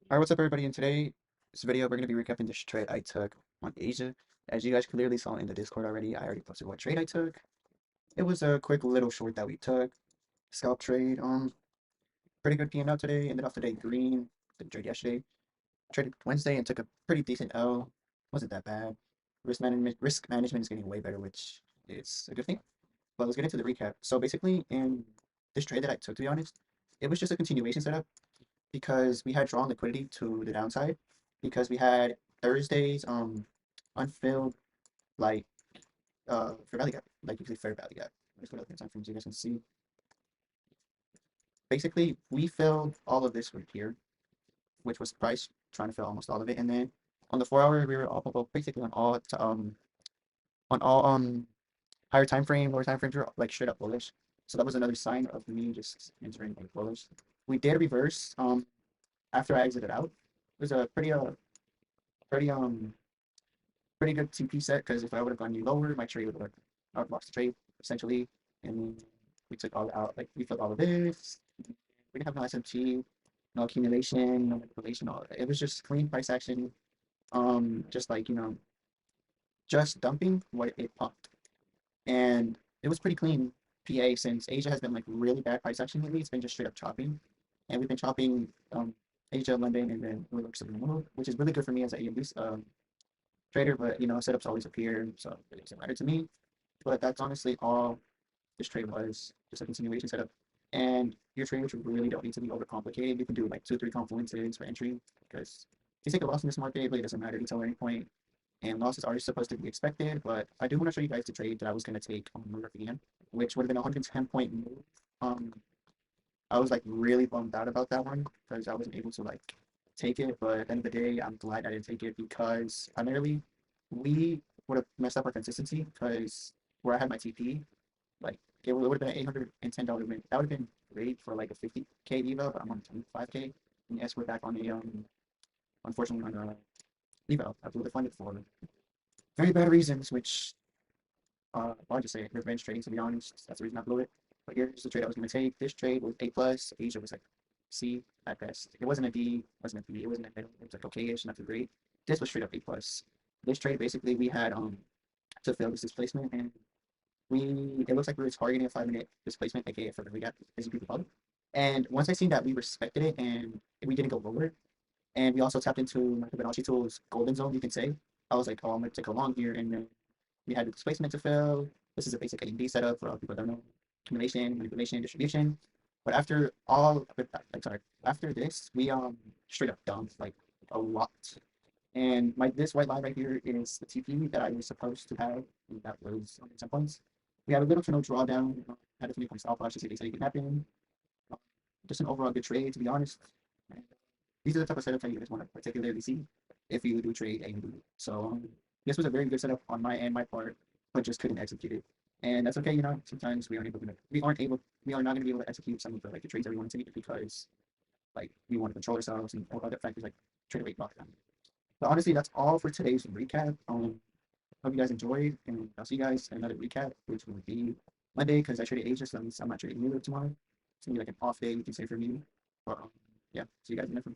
Alright, what's up everybody? In this video, we're going to be recapping this trade I took on Asia. As you guys clearly saw in the Discord already, I already posted what trade I took. It was a quick little short that we took. Scalp trade, pretty good P&L today. Ended off the day green. Didn't trade yesterday. Traded Wednesday and took a pretty decent L. Wasn't that bad. Risk management is getting way better, which is a good thing. But let's get into the recap. So basically, in this trade that I took, to be honest, it was just a continuation setup because we had drawn liquidity to the downside because we had Thursday's unfilled like fair value gap, like usually fair value gap. Let's go to the time frames so you guys can see. Basically, we filled all of this right here, which was price trying to fill almost all of it, and then on the 4 hour we were all well, basically on all higher time frame, lower time frames we were like straight up bullish. So that was another sign of me just entering like bullish. We did reverse after I exited out. It was a pretty pretty good TP set because if I would have gone any lower, my trade would have I would have lost the trade essentially. And we took all out like we filled all of this. We didn't have no SMT, no accumulation, no manipulation, all of it. It was just clean price action. Just like just dumping what it pumped. And it was pretty clean PA since Asia has been like really bad price action lately. It's been just straight up chopping. And we've been chopping Asia, London, and then New York City, which is really good for me as a AMD trader, but setups always appear, so it doesn't matter to me. But that's honestly all this trade was, just a continuation setup. And your trades really don't need to be overcomplicated. You can do like 2 or 3 confluences for entry because if you take a loss in this market, it really doesn't matter until any point. And losses are supposed to be expected, but I do want to show you guys the trade that I was going to take on Murphy, which would have been a 110-point move. Um, I was like really bummed out about that one because I wasn't able to like take it. But at the end of the day, I'm glad I didn't take it because primarily we would have messed up our consistency because where I had my TP, like it would have been an $810 win. That would have been great for like a 50K Evo, but I'm on 25K. And yes, we're back on a unfortunately on a Evo. I blew the funded for very bad reasons, which I'll just say revenge trading, to be honest. That's the reason I blew it. But here's the trade I was going to take. This trade was A plus. Asia was like C at best. It wasn't a D, wasn't a B, it wasn't a middle. It was like okay-ish, not too great. This was straight up A plus. This trade basically we had to fill this displacement, and it looks like we were targeting a 5 minute displacement, aka for the recap, as you people call it. And once I seen that we respected it and we didn't go lower, and we also tapped into my Fibonacci tools golden zone, you can say. I was like, oh, I'm gonna take a long here, and then we had the displacement to fill. This is a basic AMD setup for all people that don't know. Accumulation, manipulation, distribution. But after after this, we straight up dumped like a lot. And this white line right here is the TP that I was supposed to have. And that was on 10 points. We had a little to no drawdown. Had a 20 points alpha. I should say they said it can happen. Uh, just an overall good trade, to be honest. And these are the type of setups that you guys want to particularly see if you do trade AMD. So this was a very good setup on my end, my part, but just couldn't execute it. And that's okay, sometimes we are not gonna be able to execute some of the trades that we want to take because like we want to control ourselves and all other factors like trade rate lockdown. But honestly, that's all for today's recap. Hope you guys enjoyed, and I'll see you guys in another recap, which will be Monday because I traded Asia, so I'm not trading New York tomorrow. It's gonna be like an off day, you can say for me. But yeah, see you guys in the next one.